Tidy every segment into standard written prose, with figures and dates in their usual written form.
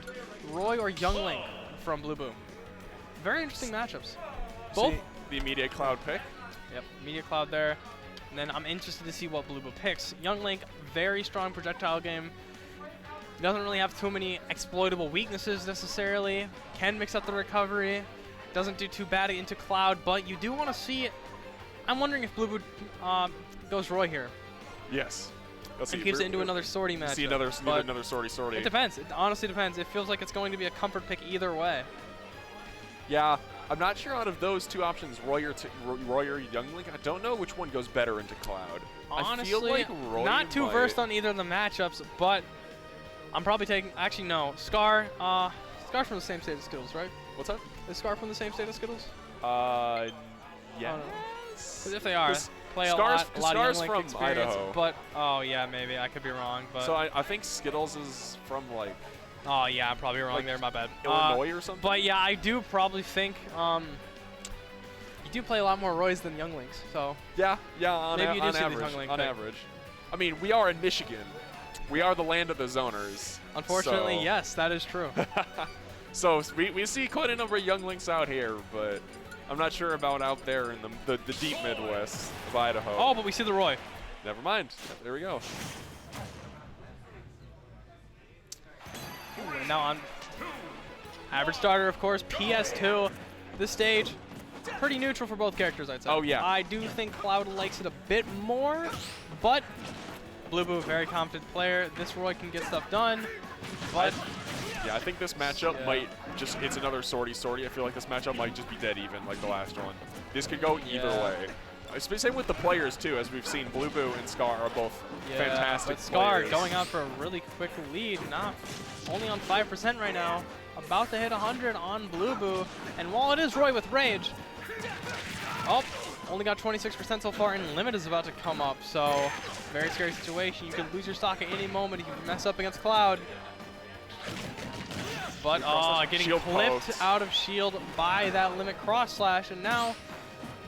and Roy or Youngling from Blueboo. Very interesting matchups. Both. See the immediate Cloud pick. Yep, Media Cloud there. And then I'm interested to see what Blueboo picks. Younglink, very strong projectile game. Doesn't really have too many exploitable weaknesses necessarily. Can mix up the recovery. Doesn't do too bad into Cloud, but you do want to see it. I'm wondering if Blueboo goes Roy here. Yes. And keeps it into another sortie match. See another sortie. It depends. It honestly depends. It feels like it's going to be a comfort pick either way. Yeah, I'm not sure out of those two options, Roy or Younglink. I don't know which one goes better into Cloud. Honestly, I feel like Roy not too might. versed on either of the matchups, but I'm probably taking. Actually, no. Skar. Skar's from the same state of Skittles, right? What's that? Is Skar from the same state of Skittles? Yeah. Because if they are, play Skar's a lot of Younglink from experience. Idaho. But oh yeah, maybe I could be wrong. But so I think Skittles is from like. Oh yeah, I'm probably wrong like there. My bad. Illinois or something. But yeah, I do probably think you do play a lot more Roys than Younglinks. So yeah, on average. I mean, we are in Michigan. We are the land of the zoners. Unfortunately, so. Yes, that is true. So we see quite a number of Younglinks out here, but I'm not sure about out there in the deep Midwest of Idaho. Oh, but we see the Roy. Never mind. There we go. Now on average starter, of course, PS2. This stage, pretty neutral for both characters, I'd say. Oh, yeah. I do think Cloud likes it a bit more, but Blueboo, very confident player. This Roy can get stuff done, but yeah, I think this matchup might just, it's another sortie. I feel like this matchup might just be dead even like the last one. This could go either way. Same with the players too, as we've seen Blueboo and Skar are both fantastic but Skar players. going out for a really quick lead, only on 5% right now, about to hit 100 on Blueboo, and while it is Roy with Rage, only got 26% so far, and Limit is about to come up, so very scary situation. You could lose your stock at any moment if you mess up against Cloud. But getting clipped out of shield by that Limit cross slash, and now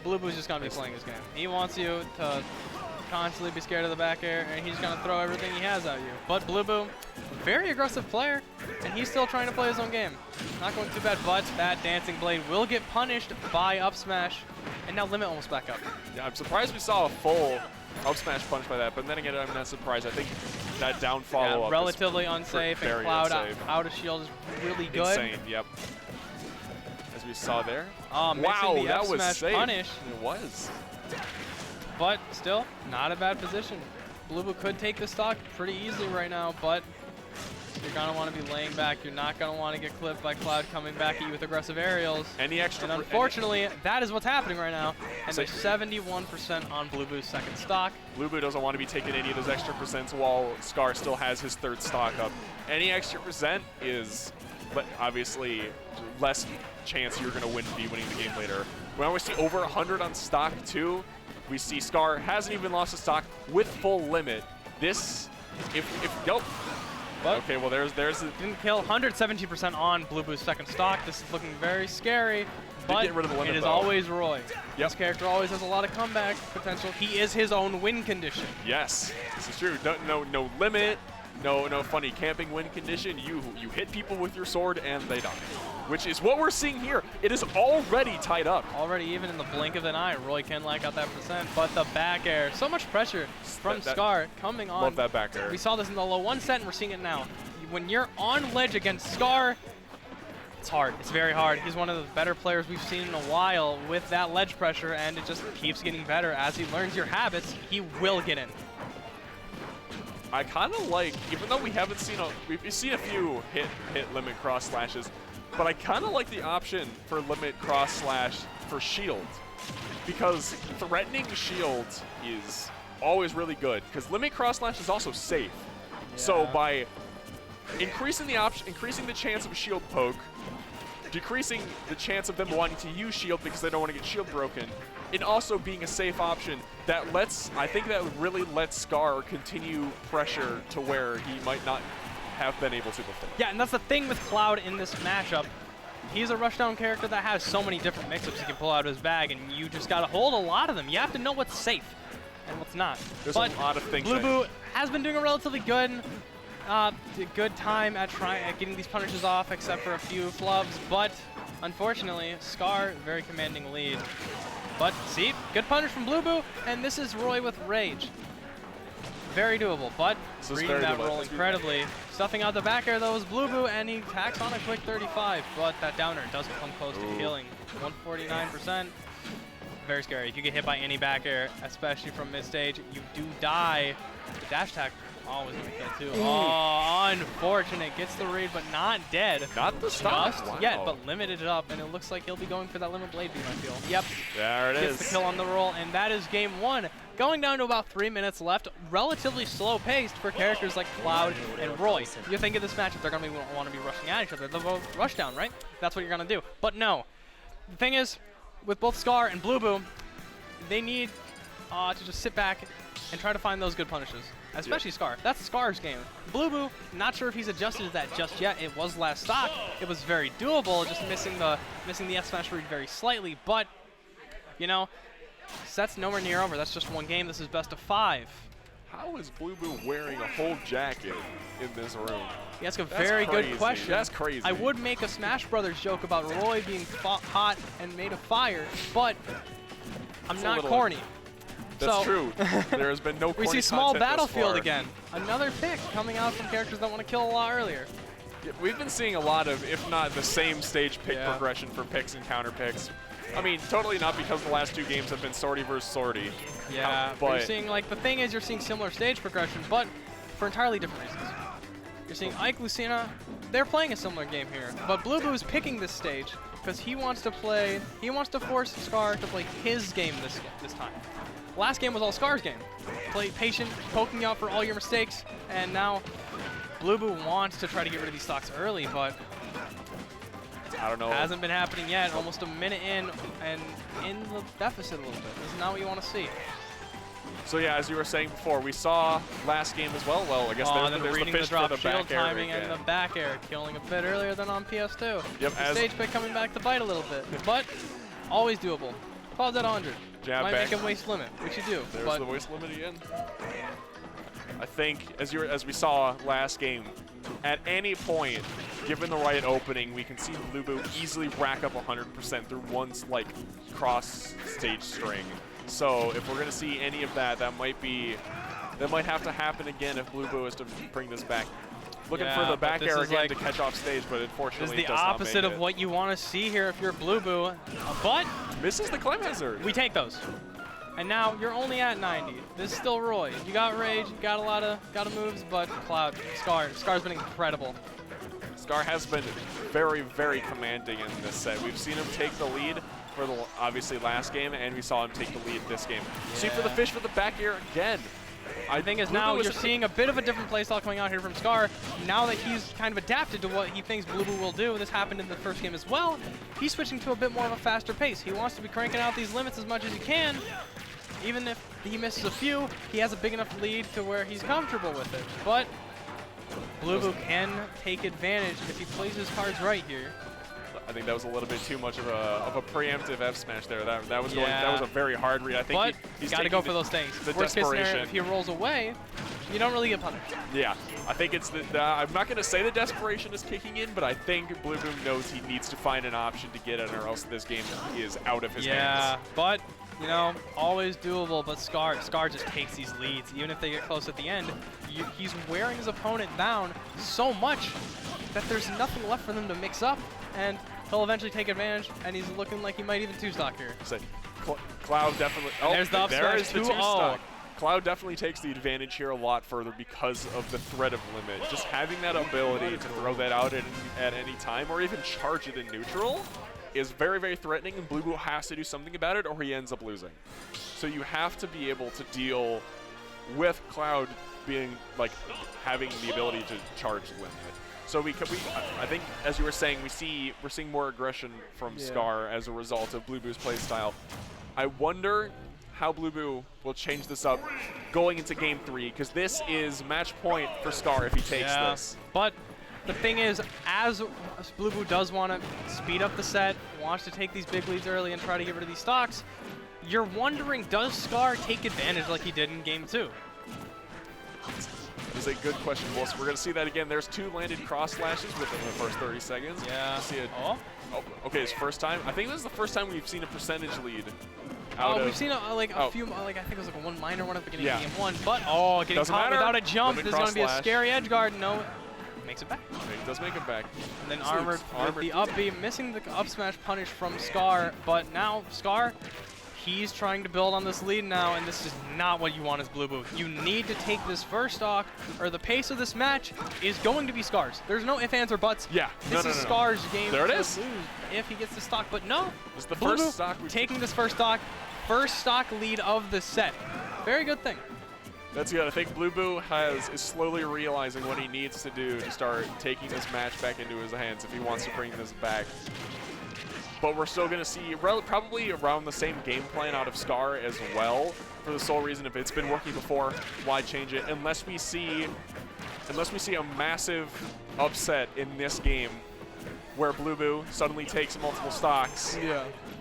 Blueboo's just going to be playing his game. He wants you to constantly be scared of the back air, and he's going to throw everything he has at you. But Blueboo, very aggressive player, and he's still trying to play his own game. Not going too bad, but that Dancing Blade will get punished by up smash, and now Limit almost back up. Yeah, I'm surprised we saw a full up smash punch by that, but then again, I'm not surprised. I think that down follow-up is relatively unsafe, and Cloud out of shield is really good. Insane, yep. As we saw there. Wow, that was safe. Punish. It was. But still, not a bad position. Blueboo could take the stock pretty easily right now, but you're going to want to be laying back. You're not going to want to get clipped by Cloud coming back at you with aggressive aerials. And unfortunately, that is what's happening right now. And there's 71% on Blueboo's second stock. Blueboo doesn't want to be taking any of those extra percents while Skar still has his third stock up. Any extra percent is obviously less chance you're going to be winning the game later. We always see over 100 on stock too. We see Skar hasn't even lost a stock with full Limit. This, But okay, well there's didn't kill 117% on Blueboo's second stock. This is looking very scary. But get rid of the limit, it is always Roy. Yep. This character always has a lot of comeback potential. He is his own win condition. Yes, this is true. No limit, no funny camping win condition. You hit people with your sword and they die, which is what we're seeing here. It is already tied up. Already, even in the blink of an eye, Roy can out that percent. But the back air, so much pressure from Skar coming on. Love that back air. We saw this in the low 1 set, and we're seeing it now. When you're on ledge against Skar, it's hard. It's very hard. He's one of the better players we've seen in a while with that ledge pressure, and it just keeps getting better. As he learns your habits, he will get in. I kind of like, even though we haven't seen we've seen a few hit Limit cross slashes, but I kind of like the option for Limit cross slash for shield, because threatening shield is always really good, because Limit cross slash is also safe. Yeah. So by increasing the chance of a shield poke, decreasing the chance of them wanting to use shield because they don't want to get shield broken, and also being a safe option, I think that really lets Skar continue pressure to where he might not have been able to before. Yeah, and that's the thing with Cloud in this matchup. He's a rushdown character that has so many different mix-ups he can pull out of his bag, and you just got to hold a lot of them. You have to know what's safe and what's not. There's a lot of things. Blueboo has been doing relatively good. good time at getting these punishes off, except for a few flubs. But unfortunately, Skar, very commanding lead. But see, good punish from Blueboo, and this is Roy with Rage. Very doable, but reading that roll incredibly. Stuffing out the back air though is Blueboo, and he tacks on a quick 35, but that downer doesn't come close to killing. 149%. Very scary. If you get hit by any back air, especially from mid-stage, you do die. The dash attack always gonna kill too. Oh, unfortunate. Gets the read, but not dead. Not the stop. Just yet, but limited it up, and it looks like he'll be going for that limit blade beam, I feel. Yep. There it is. Gets the kill on the roll, and that is game 1. Going down to about 3 minutes left. Relatively slow-paced for characters like Cloud and Roy. You think of this matchup, they're gonna want to be rushing at each other. They'll both rush down, right? That's what you're gonna do. But no. The thing is, with both Skar and Blueboo, they need to just sit back and try to find those good punishes. Especially Skar. That's Skar's game. Blueboo, not sure if he's adjusted to that just yet. It was last stock. It was very doable, just missing the F smash read very slightly. But, you know, set's nowhere near over. That's just one game. This is best of 5. How is Blueboo wearing a whole jacket in this room? Yeah, that's a very good question. That's crazy. I would make a Smash Brothers joke about Roy being hot and made of fire, but I'm not corny. That's true. There has been no corny. We see small content battlefield again. Another pick coming out from characters that want to kill a lot earlier. Yeah, we've been seeing a lot of, if not the same stage pick progression for picks and counter picks. I mean, totally not because the last 2 games have been Sortie versus Sortie. Yeah, but you're seeing, like, the thing is you're seeing similar stage progression, but for entirely different reasons. You're seeing Ike, Lucina, they're playing a similar game here, but Blueboo is picking this stage because he wants to force Skar to play his game this time. Last game was all Skar's game. Play patient, poking you out for all your mistakes, and now Blueboo wants to try to get rid of these stocks early, but I don't know. Hasn't been happening yet. Almost a minute in, and in the deficit a little bit. This is not what you want to see. So yeah, as you were saying before, we saw last game as well. Well, I guess there's the fish for the shield back air timing and the back air, killing a bit earlier than on PS2. Yep. The stage pick coming back to bite a little bit, but always doable. Pause at 100. Jab Might back. make him waste limit, which you do. There's the waste limit again. I think, as we saw last game, at any point, given the right opening, we can see Blueboo easily rack up 100% through one like cross-stage string. So if we're going to see any of that, that might have to happen again if Blueboo is to bring this back. Looking for the back air again to catch off stage, but unfortunately this is the opposite of what you want to see here if you're Blueboo. But misses the climb hazard. We take those. And now you're only at 90. This is still Roy. You got Rage, you got a lot of moves, but Cloud, Skar's been incredible. Skar has been very, very commanding in this set. We've seen him take the lead for the obviously last game, and we saw him take the lead this game. Yeah. See for the fish for the back air again. I think is now you're seeing a bit of a different playstyle coming out here from Skar. Now that he's kind of adapted to what he thinks Blueboo will do, this happened in the first game as well, he's switching to a bit more of a faster pace. He wants to be cranking out these limits as much as he can. Even if he misses a few, he has a big enough lead to where he's comfortable with it. But Blueboo can take advantage if he plays his cards right here. I think that was a little bit too much of a preemptive F smash there. That was a very hard read. I think he's got to go for those things. The Worst case desperation. scenario, if he rolls away, you don't really get punished. Yeah, I think it's I'm not going to say the desperation is kicking in, but I think Blueboo knows he needs to find an option to get it, or else this game is out of his hands. Yeah, but you know, always doable. But Skar just takes these leads, even if they get close at the end. He's wearing his opponent down so much that there's nothing left for them to mix up, and he'll eventually take advantage, and he's looking like he might even two-stock here. So, Cloud definitely... Oh, there's the up there's smash the two-stock. Cloud definitely takes the advantage here a lot further because of the threat of limit. Just having that ability to throw that out at any time, or even charge it in neutral, is very, very threatening, and Blueboo has to do something about it, or he ends up losing. So you have to be able to deal with Cloud being, like, having the ability to charge limit. So I think, as you were saying, we're seeing more aggression from Skar as a result of Blueboo's playstyle. I wonder how Blueboo will change this up going into Game 3, because this is match point for Skar if he takes this. But the thing is, as Blueboo does want to speed up the set, wants to take these big leads early and try to get rid of these stocks, you're wondering, does Skar take advantage like he did in Game 2? is a good question. We're going to see that again. There's 2 landed cross slashes within the first 30 seconds. Yeah. See it. Oh, okay, it's first time. I think this is the first time we've seen a percentage lead. We've seen a few, like I think it was like one minor one at the beginning of game 1, but getting Doesn't caught matter. without a jump. Limit This is going to be a cross scary edge guard. No, makes it back. It does make it back. And then armored with the up B, missing the up smash punish from Skar, but now Skar, he's trying to build on this lead now, and this is not what you want as Blueboo. You need to take this first stock, or the pace of this match is going to be Skar's. There's no ifs, ands, or buts. Yeah. This is Skar's game. There it is. Lose if he gets the stock, but no. It's the Blueboo first stock taking this first stock lead of the set. Very good thing. That's good. I think Blueboo is slowly realizing what he needs to do to start taking this match back into his hands if he wants to bring this back. But we're still going to see probably around the same game plan out of Skar as well, for the sole reason if it's been working before, why change it? Unless we see a massive upset in this game where Blueboo suddenly takes multiple stocks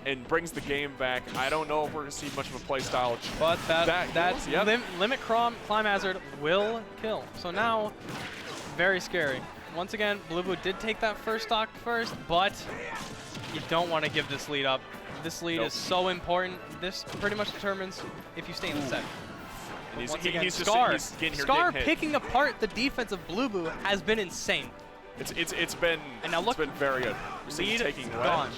and brings the game back. I don't know if we're going to see much of a play style. But that limit climb hazard will kill. So now, very scary. Once again, Blueboo did take that first stock first, but you don't want to give this lead up. This lead is so important. This pretty much determines if you stay in the set. And once again, Skar hit. picking apart the defense of Blueboo has been insane. It's been very good. We're seeing taking ledge.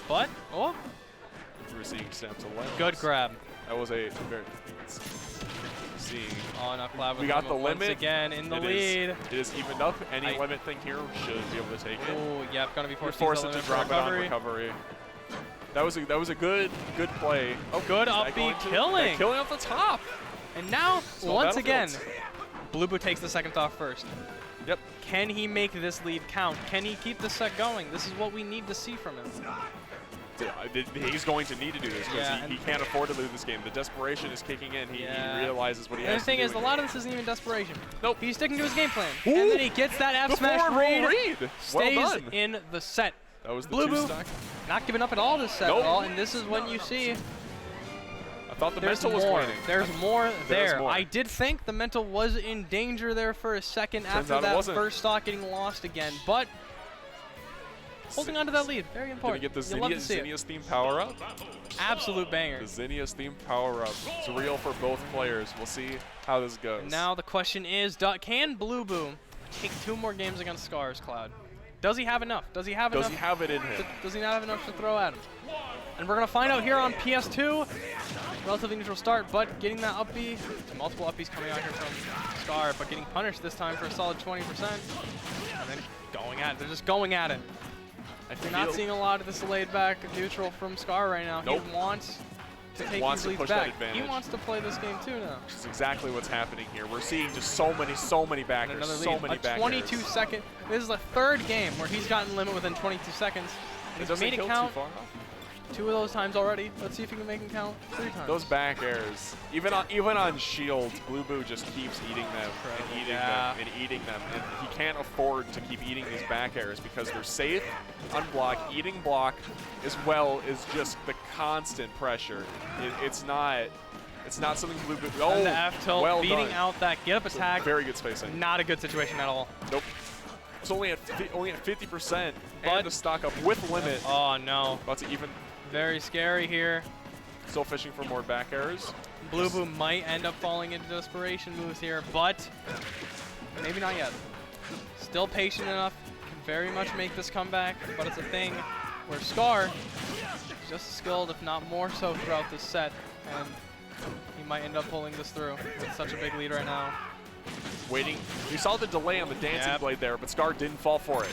But we're seeing snaps of ledge. Good grab. That was a very seeing. We got the limit once again in the lead. It is evened up. Any limit thing here should be able to take it. Oh, yep, gonna be forced it to drop it on recovery. That was a good play. Oh, good up B killing. Killing off the top. And now, once again, Blueboo takes the second stock first. Yep. Can he make this lead count? Can he keep the set going? This is what we need to see from him. He's going to need to do this because he can't afford to lose this game. The desperation is kicking in. He realizes what he has to do. And the thing is, a lot of this isn't even desperation. Nope. He's sticking to his game plan. Ooh, and then he gets that F smash read. Stays in the set. That was the Blueboo two-stock. Not giving up at all this set at all, and this is when you see. I thought the mental was waning. There's more there. I did think the mental was in danger there for a second after that first stock getting lost again, but holding on to that lead, very important. Did we get the Zinnia's theme power up? Absolute banger. The Zinnia's theme power up. It's real for both players. We'll see how this goes. And now the question is, can Blueboo take 2 more games against Skar's Cloud? Does he have enough? Does he have enough? Does he have it in him? Does he not have enough to throw at him? And we're going to find out here on PS2. Relatively neutral start, but getting that up B. Multiple up Bs coming out here from Skar, but getting punished this time for a solid 20%. And then going at it. They're just going at it. You're not seeing a lot of this laid back neutral from Skar right now. Nope. He wants to take these leads back. He wants to play this game too now. Which is exactly what's happening here. We're seeing just so many backers, so many backers. 22-second. This is the 3rd game where he's gotten limit within 22 seconds. It doesn't kill count too far. 2 of those times already. Let's see if he can make him count 3 times. Those back airs, even on shield, Blueboo just keeps eating them and eating them and eating them. And he can't afford to keep eating these back airs because they're safe, unblock, eating block, as well as just the constant pressure. It's not something Blueboo. Oh, and the F tilt beating out that get up attack. Very good spacing. Not a good situation at all. Nope. It's only at 50%, and to stock up with limit. Oh no. About to even. Very scary here. Still fishing for more back airs. Blueboo might end up falling into desperation moves here, but maybe not yet. Still patient enough. Can very much make this comeback, but it's a thing where Skar is just as skilled, if not more so, throughout this set, and he might end up pulling this through with such a big lead right now. Waiting. You saw the delay on the dancing blade there, but Skar didn't fall for it.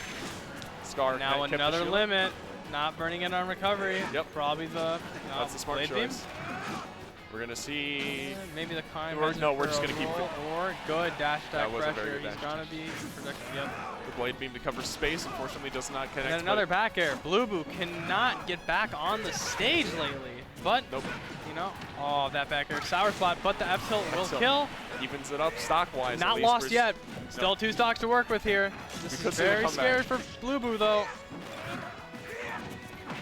Skar now another limit. Not burning it on recovery. Yep. Probably the that's the smart choice. We're gonna see maybe the climb. No, we're just gonna keep. Or good dash attack pressure. He's gonna be protected. Yep. The blade beam to cover space. Unfortunately, does not connect. And then another back air. Blueboo cannot get back on the stage lately. But you know, that back air sour spot. But the F tilt will kill. Evens it up stock wise. Not lost yet. Still 2 stocks to work with here. This is very scary for Blueboo though.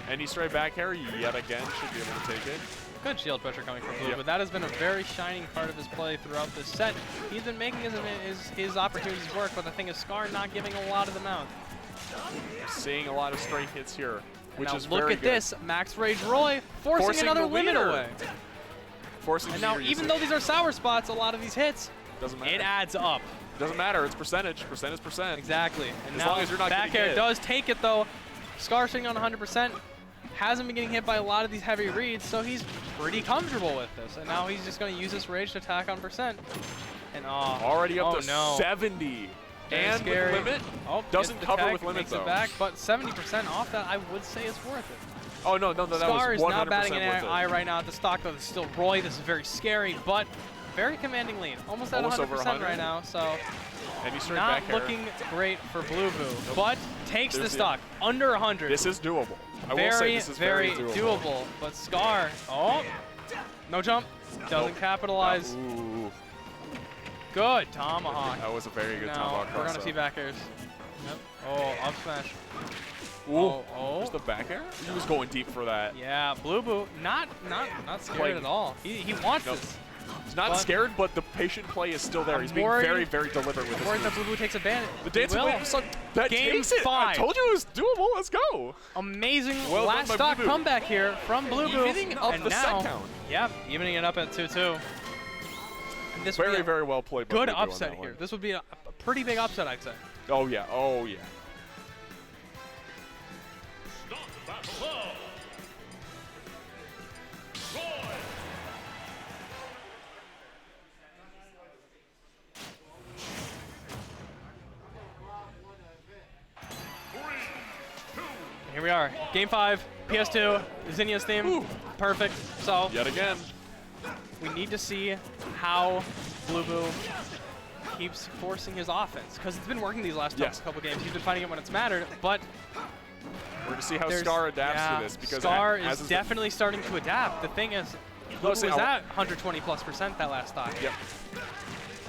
Any straight back air yet again should be able to take it. Good shield pressure coming from Blue, but that has been a very shining part of his play throughout this set. He's been making his opportunities work, but the thing is Skar not giving a lot of them out. We're seeing a lot of straight hits here, which now is look very at good. this, Max Rage Roy forcing another limit away. Forcing and now even though these are sour spots, a lot of these hits, doesn't matter. It adds up. Doesn't matter, it's percentage. Percent is percent. Exactly. And as now long as you're not back getting air hit. does take it though. Skar sitting on 100%. Hasn't been getting hit by a lot of these heavy reads, so he's pretty comfortable with this. And now he's just going to use this rage to attack on percent. And already up to 70. Very and scary. with limit, doesn't cover with limit though. It back, but 70% off that, I would say is worth it. Oh no, that was 100% Skar is not batting an worth it. eye right now at the stock though. This is still Roy. This is very scary, but very commanding lead. Almost at 100% right now, so and he's not looking great for Blueboo, but takes the stock under 100. This is doable. I will say this is very doable. But Skar, no jump, doesn't capitalize. Ooh. Good tomahawk. That was a very good tomahawk. We're gonna see back airs. Yep. Oh, up smash. Ooh. Just the back air? He was going deep for that. Yeah, Blueboo, not scared at all. He wants this. He's not scared, but the patient play is still there. He's being very, very deliberate with this. Worried that Blueboo takes advantage. The dancing wave son, that Game takes it. 5. I told you it was doable. Let's go. Amazing last stock comeback here from Blueboo. Evening up the set count. Yep, evening it up at 2-2. And this very, very well played. Good upset here. This would be a pretty big upset, I'd say. Oh yeah. Oh yeah. Here we are, Game 5, PS2, Zinnia's theme, perfect. So yet again, we need to see how Blueboo keeps forcing his offense, because it's been working these last couple games. He's been finding it when it's mattered, but we're going to see how Skar adapts to this, because Skar is definitely starting to adapt. The thing is, Blueboo was at 120+% that last stock. Yep.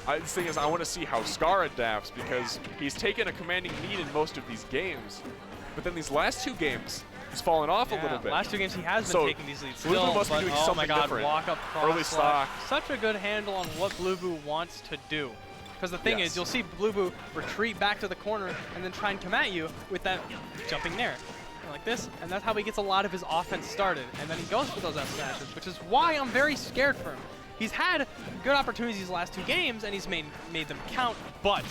The thing is, I want to see how Skar adapts, because he's taken a commanding lead in most of these games. But then these last 2 games, he's fallen off a little bit. Last 2 games he has been taking these leads still. Blueboo must be doing something different. Walk up early stock. Such a good handle on what Blueboo wants to do. Because the thing is, you'll see Blueboo retreat back to the corner and then try and come at you with that jumping nair. Like this, and that's how he gets a lot of his offense started. And then he goes for those F smashes, which is why I'm very scared for him. He's had good opportunities these last 2 games, and he's made them count, but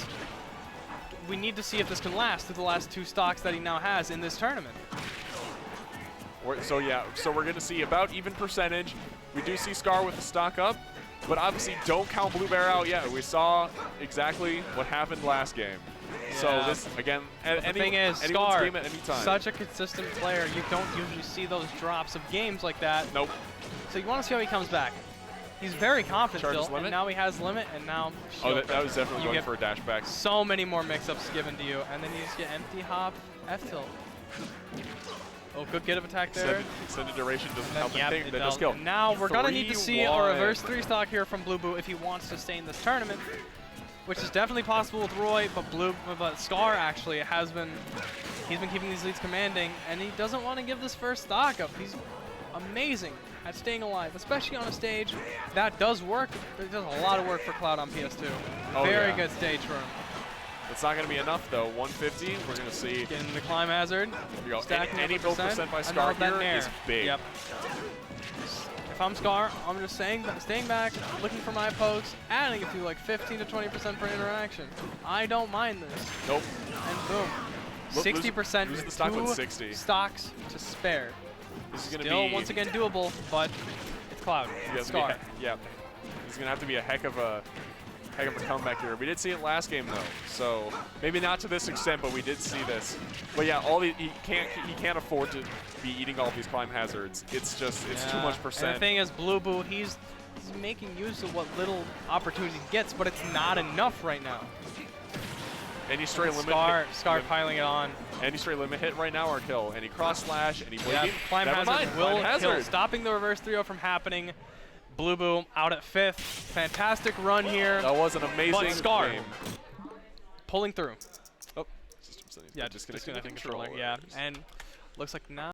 we need to see if this can last through the last 2 stocks that he now has in this tournament. So we're going to see about even percentage. We do see Skar with the stock up, but obviously don't count Blue Bear out yet. We saw exactly what happened last game. Yeah. So this, again, the thing is, Skar, such a consistent player. You don't usually see those drops of games like that. Nope. So you want to see how he comes back. He's very confident still, and now he has limit, and now that was definitely going for a dash back. So many more mix-ups given to you, and then you just get empty hop, F-tilt. Oh, good get of attack there. Extended duration doesn't help anything. No skill. Now we're going to need to see a reverse 3 stock here from Blueboo if he wants to stay in this tournament, which is definitely possible with Roy, but Skar actually he's been keeping these leads commanding, and he doesn't want to give this first stock up. He's amazing at staying alive, especially on a stage that does work. It does a lot of work for Cloud on PS2. Very good stage for him. It's not going to be enough though. 150. We're going to see. Getting the climb hazard. Stacking any build percent by Skar here is big. Yep. If I'm Skar, I'm just staying back, looking for my pokes, adding a few like 15 to 20% per interaction. I don't mind this. Nope. And boom. 60%. Lose the stock with 60. Stocks to spare. This is going to Still, be once again, doable, but it's Cloud. Skar. Yeah. He's going to have to be a heck of a comeback here. We did see it last game though, so maybe not to this extent, but we did see this. But yeah, he can't afford to be eating all these climb hazards. It's just too much percent. And the thing is, Blueboo, he's making use of what little opportunity he gets, but it's not enough right now. Any straight limit Skar piling it on. Any straight limit hit right now or kill. Any cross slash, any bleeding. Climb hazard will kill, stopping the reverse 3-0 from happening. Blueboo out at 5th. Fantastic run here. That was an amazing Skar game. Pulling through. Oh, system settings. Yeah, just disconnecting controller. Yeah, and looks like now.